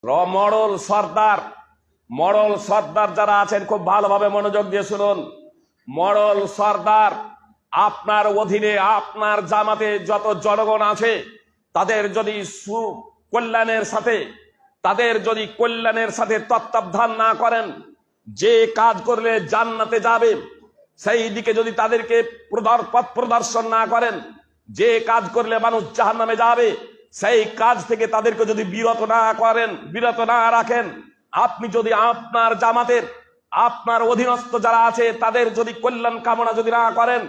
মডল সর্দার, মডল সর্দার যারা আছেন খুব ভালোভাবে মনোযোগ দিয়ে শুনুন। মডল সর্দার, আপনার অধীনে আপনার জামাতে যত জনগণ আছে তাদের যদি কল্যাণের সাথে তত্ত্বাবধান না করেন, যে কাজ করলে জান্নাতে যাবে সেই দিকে যদি তাদেরকে পথ প্রদর্শন না করেন, যে কাজ করলে মানুষ জাহান্নামে যাবে সেই কাজ থেকে তাদেরকে যদি বিরত না রাখেন, আপনি যদি আপনার জামাতের আপনার অধীনস্থ যারা আছে তাদের যদি কল্যাণ কামনা যদি না করেন,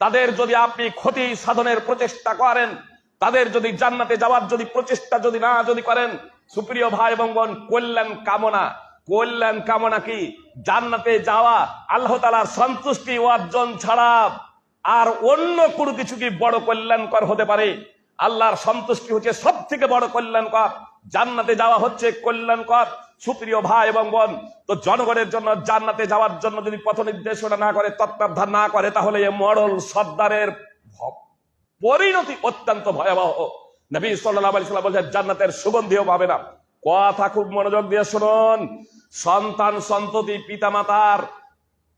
তাদের যদি আপনি ক্ষতি সাধনের প্রচেষ্টা করেন, তাদের যদি জান্নাতে যাওয়ার যদি প্রচেষ্টা যদি করেন, সুপ্রিয় ভাই এবং বোন, কল্যাণ কামনা কি? জান্নাতে যাওয়া, আল্লাহ তাআলার সন্তুষ্টি অর্জন ছাড়া আর অন্য কোনো কিছু কি বড় কল্যাণকর হতে পারে? আল্লাহর সন্তুষ্টি হচ্ছে সব থেকে বড় কল্যাণকর, জান্নাতে যাওয়া হচ্ছে কল্যাণকর। সুপ্রিয় ভাই এবং বোন, তো জনগণের জন্য জান্নাতে যাওয়ার জন্য যদি পথ নির্দেশনা না করে, তত্ত্বাবধান না করে, তাহলে এই মডল সর্দারের পরিণতি অত্যন্ত ভয়াবহ। নবী সাল্লাল্লাহু আলাইহি ওয়াসাল্লাম বলেছেন জান্নাতের সুগন্ধিও পাবে না। কথা খুব মনোযোগ দিয়ে শুনুন। সন্তান সন্ততি পিতামাতার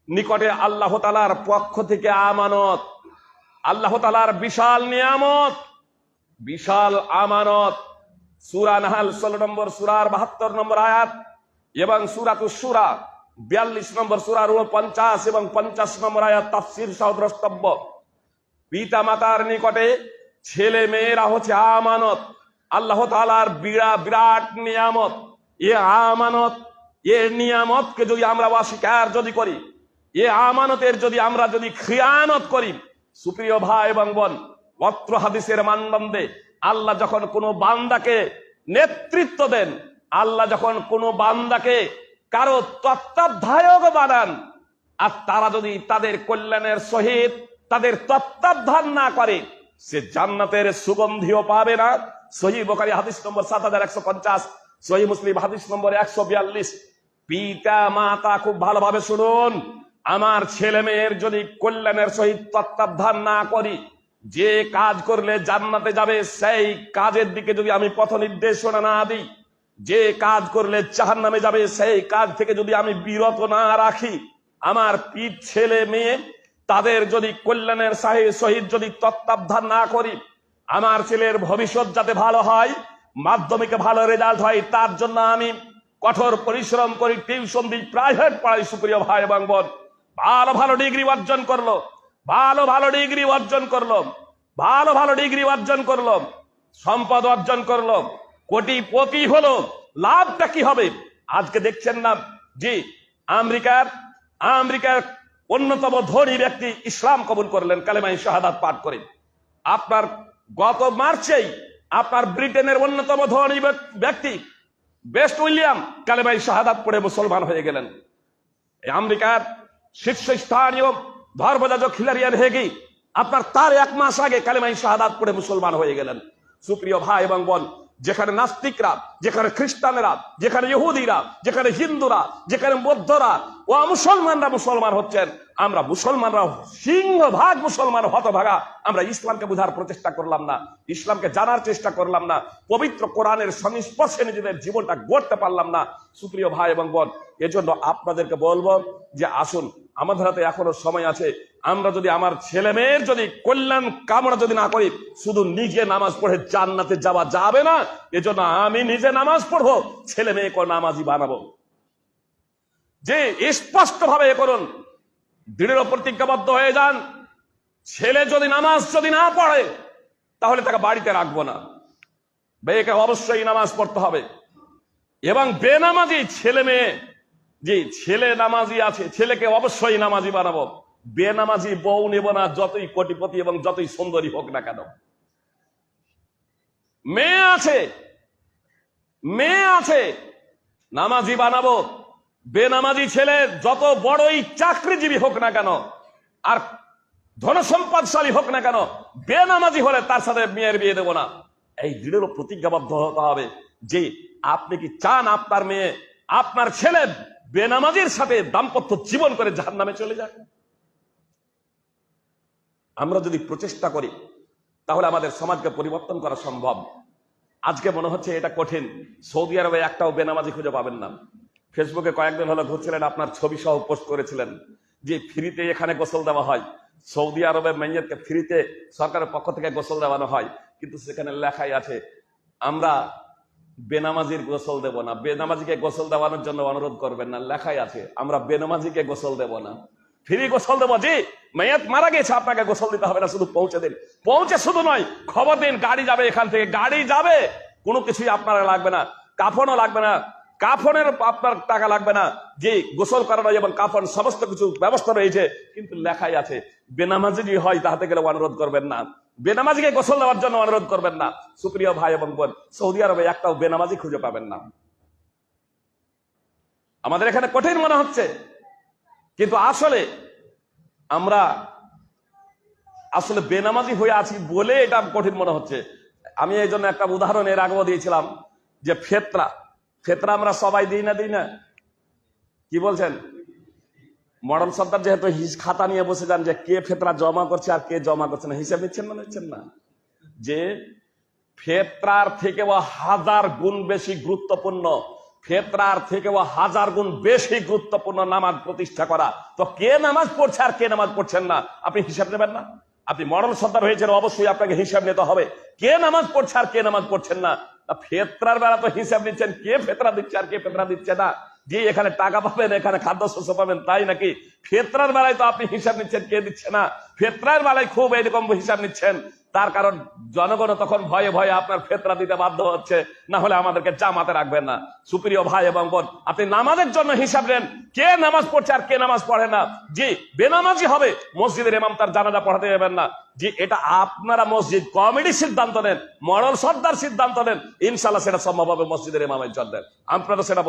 নিকটে আল্লাহ তাআলার পক্ষ থেকে আমানত, আল্লাহ তাআলার বিশাল নিয়ামত, বিশাল আমানত। সূরা নাহল 16 নম্বর সূরার 72 নম্বর আয়াত এবং সূরাতুশ শূরা 42 নম্বর সূরার 49 এবং 50 নম্বর আয়াত তাফসীর সহ দ্রষ্টব্য। পিতা মাতার নিকটে ছেলে মেয়েরা হচ্ছে আমানত, আল্লাহ তাআলার বিরাট নিয়ামত। এ আমানত, এ নিয়ামতকে যদি আমরা অস্বীকার করি, এ আমানতের আমরা খিয়ানত করি, সুপ্রিয় ভাই এবং বোন, অত্র হাদিসের মানদণ্ডে আল্লাহ যখন কোনো বান্দাকে নেতৃত্ব দেন, আল্লাহ যখন কোনো বান্দাকে কারো তত্ত্বাবধায়ক বানান, আর তারা যদি তাদের কল্যাণের সহিত তাদের তত্ত্বাবধান না করে, সে জান্নাতের সুগন্ধিও পাবে না। সহিহ বুখারী হাদিস নম্বর 7150, সহিহ মুসলিম হাদিস নম্বর 142। পিতা মাতা খুব ভালোভাবে শুনুন, আমার ছেলে মেয়ের যদি কল্যাণের সহিত তত্ত্বাবধান না করি, যে কাজ করলে জান্নাতে যাবে সেই কাজের দিকে যদি আমি পথ নির্দেশনা না দিই, যে কাজ করলে জাহান্নামে যাবে সেই কাজ থেকে যদি আমি বিরত না রাখি, আমার ছেলে মেয়ে তাদের যদি কল্যাণের সহিত যদি তত্ত্বাবধান না করি, আমার ছেলের ভবিষ্যৎ যাতে ভালো হয়, মাধ্যমিকে ভালো রেজাল্ট হয়, তার জন্য আমি কঠোর পরিশ্রম করি, টিউশন দিই, প্রাইভেট পড়াই, সুপ্রিয় ভাই এবং বোন, ভালো ডিগ্রি অর্জন করলো, ভালো ডিগ্রি অর্জন করলো, সম্পদ অর্জন করলো, কোটিপতি হলো, লাভটা কি হবে? আজকে দেখছেন না জি, আমেরিকার অন্যতম ধনী ব্যক্তি ইসলাম কবুল করলেন কালেমায়ে শাহাদাত পাঠ করে। আপনার গত মার্চেই আপনার ব্রিটেনের অন্যতম ধনী ব্যক্তি বেস্ট উইলিয়াম কালেমায়ে শাহাদাত পড়ে মুসলমান হয়ে গেলেন। আমেরিকার শীর্ষস্থানীয় ধর্মযাজক হিলারিয়ান হেগি আপনার তার 1 মাস আগে কালেমায়ে শাহাদাত পড়ে মুসলমান হয়ে গেলেন। সুপ্রিয় ভাই এবং বোন, যেখানে নাস্তিকরা, যেখানে খ্রিস্টানেরা, যেখানে ইহুদিরা, যেখানে হিন্দুরা, যেখানে বৌদ্ধরা ও মুসলমানরা মুসলমান হচ্ছেন, আমরা মুসলমানরা সিংহভাগ মুসলমান হতভাগা, আমরা ইসলামকে বোঝার প্রচেষ্টা করলাম না, ইসলামকে জানার চেষ্টা করলাম না, পবিত্র কোরআনের সংস্পর্শে নিজেদের জীবনটা গড়তে পারলাম না। সুপ্রিয় ভাই এবং বোন, এজন্য আপনাদেরকে বলবো যে আসুন, আমাদের হাতে এখনো সময় আছে। আমরা যদি আমার ছেলে মেয়ের যদি কল্যাণ কামনা না করি, শুধু নিজে নামাজ পড়ে জান্নাতে যাওয়া যাবে না। এজন্য আমি নিজে নামাজ পড়বো, ছেলে মেয়েকে নামাজি বানাবো। যে স্পষ্ট ভাবে করুন, দৃঢ় প্রতিজ্ঞাবদ্ধ হয়ে যান, ছেলে যদি নামাজ না পড়ে তাহলে তাকে বাড়িতে রাখবো না, মেয়েকে অবশ্যই নামাজ পড়তে হবে। এবং বেনামাজি ছেলে মেয়ে, জি ছেলে নামাজি আছে, ছেলেকে অবশ্যই নামাজি বানাবো, বেনামাজি বউ নেব না, যতই কোটিপতি এবং যতই সুন্দরী হোক না কেন। মেয়ে আছে নামাজি বানাবো, বেনামাজি ছেলে যত বড়ই চাকরিজীবী হোক না কেন আর ধনসম্পদশালী হোক না কেন, বেনামাজি হলে তার সাথে মেয়ের বিয়ে দেব না। এই দৃঢ় প্রতিজ্ঞাবদ্ধ হতে হবে যে আপনি কি চান আপনার মেয়ে, আপনার ছেলে বেনামাজির সাথে দাম্পত্য জীবন করে জাহান্নামে চলে যাক? আমরা যদি প্রচেষ্টা করি তাহলে আমাদের সমাজকে পরিবর্তন করা সম্ভব। আজকে মনে হচ্ছে এটা কঠিন। সৌদি আরবে একটাও বেনামাজি খুঁজে পাবেন না। ফেসবুকে কয়েকদিন হলো ঘুরছিলেন, আপনার ছবি সহ পোস্ট করেছিলেন যে ফ্রিতে এখানে গোসল দেওয়া হয়, সৌদি আরবে মেয়েকে ফ্রিতে সরকারের পক্ষ থেকে গোসল দেওয়ানো হয়, কিন্তু সেখানে লেখাই আছে আমরা বেনামাজির গোসল দেব না, বেনামাজিকে গোসল দেওয়ানোর জন্য অনুরোধ করবেন না, লেখাই আছে আমরা বেনামাজিকে গোসল দেব না, ফ্রি গোসল দেবো। জি, মেয়াত মারা গেছে, আপনাকে গোসল দিতে হবে না, শুধু পৌঁছে দিন। পৌঁছে শুধু নয়, খবর দিন, গাড়ি যাবে এখান থেকে, গাড়ি যাবে, কোনো কিছুই আপনার লাগবে না, কাফনও লাগবে না, কাফনের আপনার টাকা লাগবে না। যে গোসল করানো এবং কাফন সমস্ত কিছু ব্যবস্থা রয়েছে, কিন্তু লেখাই আছে বেনামাজি যদি হয় তাহাতে গেলে অনুরোধ করবেন না, বেনামাজিকে গোসল দেওয়ার জন্য অনুরোধ করবেন না। সুপ্রিয় ভাই এবং বোন, সৌদি আরবে একটাও বেনামাজি খুঁজে পাবেন না। আমাদের এখানে কঠিন মনে হচ্ছে, কিন্তু আসলে আমরা বেনামাজি হয়ে আছি বলে এটা কঠিন মনে হচ্ছে। আমি এই জন্য একটা উদাহরণ এর আগেও দিয়েছিলাম যে ফেতরা আমরা সবাই দিই না, কি বলছেন? মডেল সরকার যেহেতু খাতা নিয়ে বসে যান যে কে ফেতরা জমা করছে আর কে জমা করছে না, হিসাব নিচ্ছেন না যে ফেতরার থেকেও 1000 গুণ বেশি গুরুত্বপূর্ণ, ফেতরার থেকেও 1000 গুণ বেশি গুরুত্বপূর্ণ নামাজ প্রতিষ্ঠা করা। তো কে নামাজ পড়ছে আর কে নামাজ পড়ছেন না আপনি হিসাব নেবেন না? আপনি মডেল সর্দার হয়েছেন, অবশ্যই আপনাকে হিসাব নিতে হবে কে নামাজ পড়ছে আর কে নামাজ পড়ছেন না। ফেতরার বেলা তো হিসাব নিচ্ছেন কে ফেতরা দিচ্ছে আর কে ফেতরা দিচ্ছে না। যে এখানে টাকা পাবেন, এখানে খাদ্যশস্য পাবেন, তাই নাকি? ফেতরার বেলায় তো আপনি হিসাব নিচ্ছেন কে দিচ্ছে না, ফেতরার বেলায় খুব এরকম হিসাব নিচ্ছেন। তার কারণ জনগণ তখন ভয়ে ভয়ে আপনার ফেতরা দিতে বাধ্য হচ্ছে, না হলে আমাদেরকে জামাতে রাখবেন না। সুপ্রিয় ভাই এবং বোন, আপনি নামাজের জন্য হিসাব নেন কে নামাজ পড়ছে আর কে নামাজ পড়ে না। জি, বেনামাজি হবে, মসজিদের ইমাম তার জানাজা পড়াতে যাবেন না। জি, এটা আপনারা মসজিদ কমিটি সিদ্ধান্ত নেন, মডেল সর্দার সিদ্ধান্ত নেন, ইনশাল্লাহ সেটা সম্ভব হবে মসজিদের ইমামের জন্য। আপনারা সেটা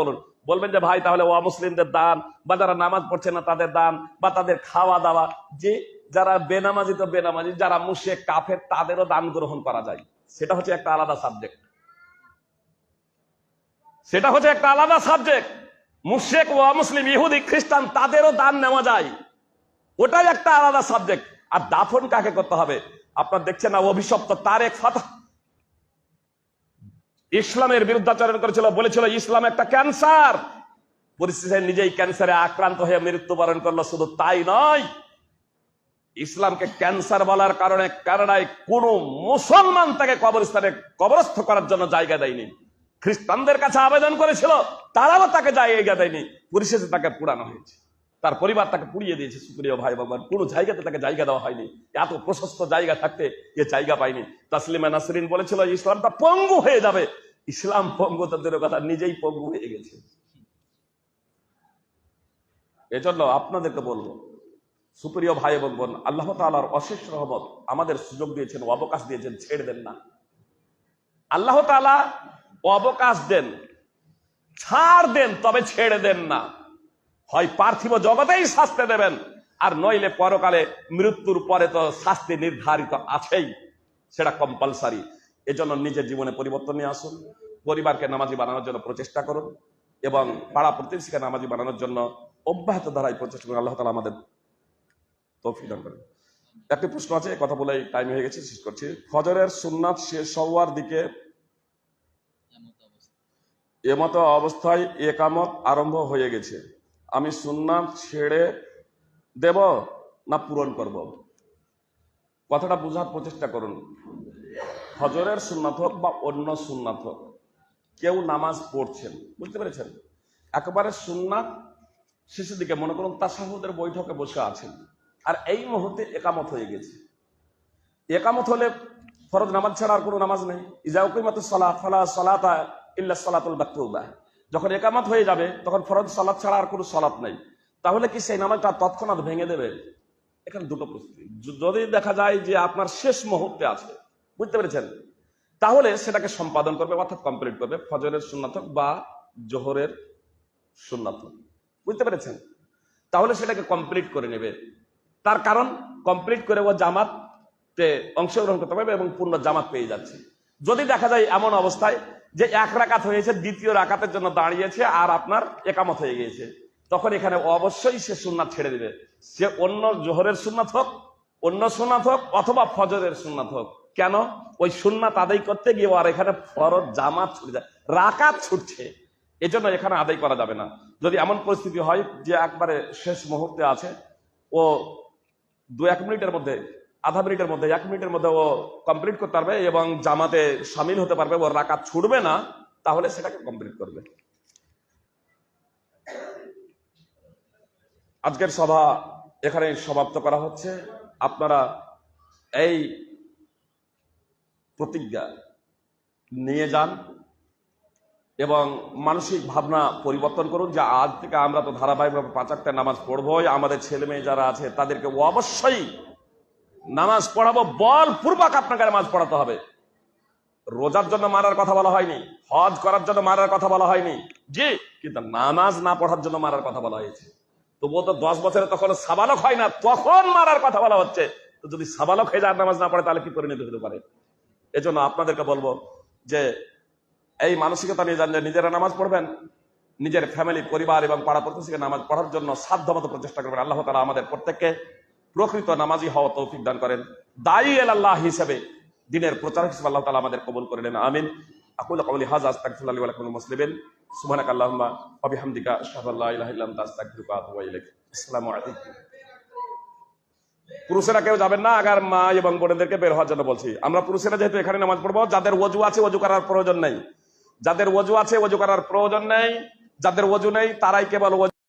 বলবেন যে ভাই তাহলে অমুসলিমদের দান, বা যারা নামাজ পড়ছে না তাদের দান, বা তাদের খাওয়া দাওয়া, যে যারা বেনামাজি তো বেনামাজি, যারা মুশরিক কাফের তাদেরও দান গ্রহণ করা যায়, সেটা হচ্ছে একটা আলাদা সাবজেক্ট। মুশরিক ও অমুসলিম, ইহুদি খ্রিস্টান তাদেরও দান নেওয়া যায়, ওটাই একটা আলাদা সাবজেক্ট। আর দাফন কাকে করতে হবে? আপনার দেখছেন না অভিশপ্ত তারেক ফাতাহ ইসলামের বিরুদ্ধাচরণ করেছিল, বলেছিল ইসলাম একটা ক্যান্সার, পরিস্থিতি নিজেই ক্যান্সারে আক্রান্ত হয়ে মৃত্যুবরণ করলো। শুধু তাই নয়, ইসলামকে ক্যান্সার বলার কারণে কানাডায় কোন মুসলমান তাকে কবরস্থানে কবরস্থ করার জন্য জায়গা দেয়নি। খ্রিস্টানদের কাছে আবেদন করেছিল, তারাও তাকে জায়গা দেয়নি, পরিশেষে তাকে পুরানো হয়েছে, তার পরিবার তাকে পুড়িয়ে দিয়েছে। সুপ্রিয় ভাই বাবার, কোন জায়গাতে তাকে জায়গা দেওয়া হয়নি, এত প্রশস্ত জায়গা থাকতে এ জায়গা পায়নি। তাসলিমা নাসরিন বলেছিল ইসলামটা পঙ্গু হয়ে যাবে, ইসলাম পঙ্গু তাদের কথা নিজেই পঙ্গু হয়ে গেছে। এজন্য আপনাদেরকে বলবো সুপ্রিয় ভাই এবং বোন, আল্লাহ তাআলার অশেষ রহমত, আমাদের সুযোগ দিয়েছেন, অবকাশ দিয়েছেন, ছেড়ে দেন না। আল্লাহ তাআলা অবকাশ দেন, ছাড় দেন, তবে ছেড়ে দেন না। হয় পার্থিব জগতেই শাস্তি দেবেন, আর নইলে পরকালে মৃত্যুর পরে তো শাস্তি নির্ধারিত আছেই, সেটা কম্পালসারি। এজন্য নিজের জীবনে পরিবর্তন নিয়ে আসুন, পরিবারকে নামাজি বানানোর জন্য প্রচেষ্টা করুন, এবং পাড়া প্রতিবেশীকে নামাজি বানানোর জন্য অব্যাহত ধারায় প্রচেষ্টা করুন। আল্লাহ তাআলা আমাদের তৌফিক দান করেন। একটি প্রশ্ন আছে, কথা বলে টাইম হয়ে গেছে, শেষ করছি। ফজরের সুন্নাত শেষ হওয়ার দিকে এমতো অবস্থায় একামত আরম্ভ হয়ে গেছে, আমি সুন্নাত ছেড়ে দেব না পূরণ করব? কথাটা বোঝার প্রচেষ্টা করুন। ফজরের সুন্নাত হোক বা অন্য সুন্নাত হোক, কেউ নামাজ পড়ছেন, বুঝতে পেরেছেন, একেবারে সুন্নাত শেষের দিকে, মনে করুন তাশাহুদের বৈঠকে বসে আছেন, আর এই মুহূর্তে একামত হয়ে গেছে। একামত হলে ফরজ নামাজ ছাড়া আর কোনো নামাজ নেই। ইজা উকিমাতুস সালাহ ফালা সালাতা ইল্লা সালাতুল মাকতুবা, যখন একামত হয়ে যাবে তখন ফরজ সালাত ছাড়া আর কোনো সালাত নেই। তাহলে কি সেই নামাজটা তৎক্ষণাৎ ভেঙে দেবে? এখানে দুটো প্রস্তুতি। যদি দেখা যায় যে আপনার শেষ মুহূর্তে আছে, বুঝতে পেরেছেন, তাহলে সেটাকে সম্পাদন করবে, অর্থাৎ কমপ্লিট করবে, ফজরের সুন্নাত হোক বা জোহরের সুন্নাত হোক, বুঝতে পেরেছেন, তাহলে সেটাকে কমপ্লিট করে নেবে। তার কারণ কমপ্লিট করে ও জামাতে অংশগ্রহণ করতে পারবে এবং পূর্ণ জামাত পেয়ে যাচ্ছে। যদি দেখা যায় এমন অবস্থায় যে এক রাকাত হয়েছে, দ্বিতীয় রাকাতের জন্য দাঁড়িয়েছে আর আপনার একামত হয়ে গিয়েছে, তখন এখানে অবশ্যই সে সুন্নাত ছেড়ে দিবে। সে অন্য জোহরের সুন্নাত হোক, অন্য সুন্নাত হোক, অথবা ফজরের সুন্নাত হোক, কেন? ওই সুন্নাত আদায় করতে গিয়ে আর এখানে ফরজ জামাত ছুটে যায়, রাকাত ছুটছে, এজন্য এখানে আদায় করা যাবে না। যদি এমন পরিস্থিতি হয় যে একবারে শেষ মুহূর্তে আছে, ও 2-1 মিনিটের মধ্যে, আধা মিনিটের মধ্যে, 1 মিনিটের মধ্যে ও কমপ্লিট করতে পারবে এবং জামাতে সামিল হতে পারবে, ও রাকাত ছুটবে না, তাহলে সেটাকে কমপ্লিট করবে। আজকের সভা এখানে সমাপ্ত করা হচ্ছে। আপনারা এই প্রতিজ্ঞা নিয়ে যান এবং মানসিক ভাবনা পরিবর্তন করুন যে আজ থেকে আমরা তো ধারাবাহিকভাবে 5 ওয়াক্ত নামাজ পড়বই, আমাদের ছেলে মেয়ে যারা আছে তাদেরকে অবশ্যই নামাজ পড়াবো, বলপূর্বক আপনাকে নামাজ পড়াতে হবে। রোজার জন্য মারার কথা বলা হয়নি, হজ করার জন্য মারার কথা বলা হয়নি, জি, কিন্তু নামাজ না পড়ার জন্য মারার কথা বলা হয়েছে। তবুও তো 10 বছরে তখন সাবালক হয় না, তখন মারার কথা বলা হচ্ছে। তো যদি সাবালক হয়ে যায় নামাজ না পড়ে, তাহলে কি পরিণতি হতে পারে? এজন্য আপনাদেরকে বলবো যে এই মানসিকতা নিয়ে যান যে নিজেরা নামাজ পড়বেন, নিজের ফ্যামিলি, পরিবার এবং পাড়া প্রতিবেশীকে নামাজ পড়ার জন্য সাধ্যমতো প্রচেষ্টা করবেন। আল্লাহ তাআলা আমাদের প্রত্যেককে প্রকৃত নামাজি হওয়া তৌফিক দান করেন। দায়ী আল্লাহ হিসেবে, দিনের প্রচারক হিসেবে আল্লাহ তাআলা আমাদের কবুল করে নেন, আমিন। আকুলু কওলি হাযা আস্তাগফিরুল্লাহ লি ওয়া লাকুম মুসলিমিন, সুবহানাকাল্লাহুম্মা ওয়া বিহামদিকা আশহাদু আল্লা ইলাহা ইল্লা আনতা আস্তাগফিরুকা ওয়া আতুবু ইলাইক। আসসালামু আলাইকুম। পুরুষেরা কেউ যাবেন না, আগার মা এবং বোনেদেরকে বের হওয়ার জন্য বলছি। আমরা পুরুষেরা যেহেতু এখানে নামাজ পড়বো, যাদের ওযু আছে ওযু করার প্রয়োজন নেই, যাদের ওযু আছে ওযু করার প্রয়োজন নেই, যাদের ওযু নেই তারাই কেবল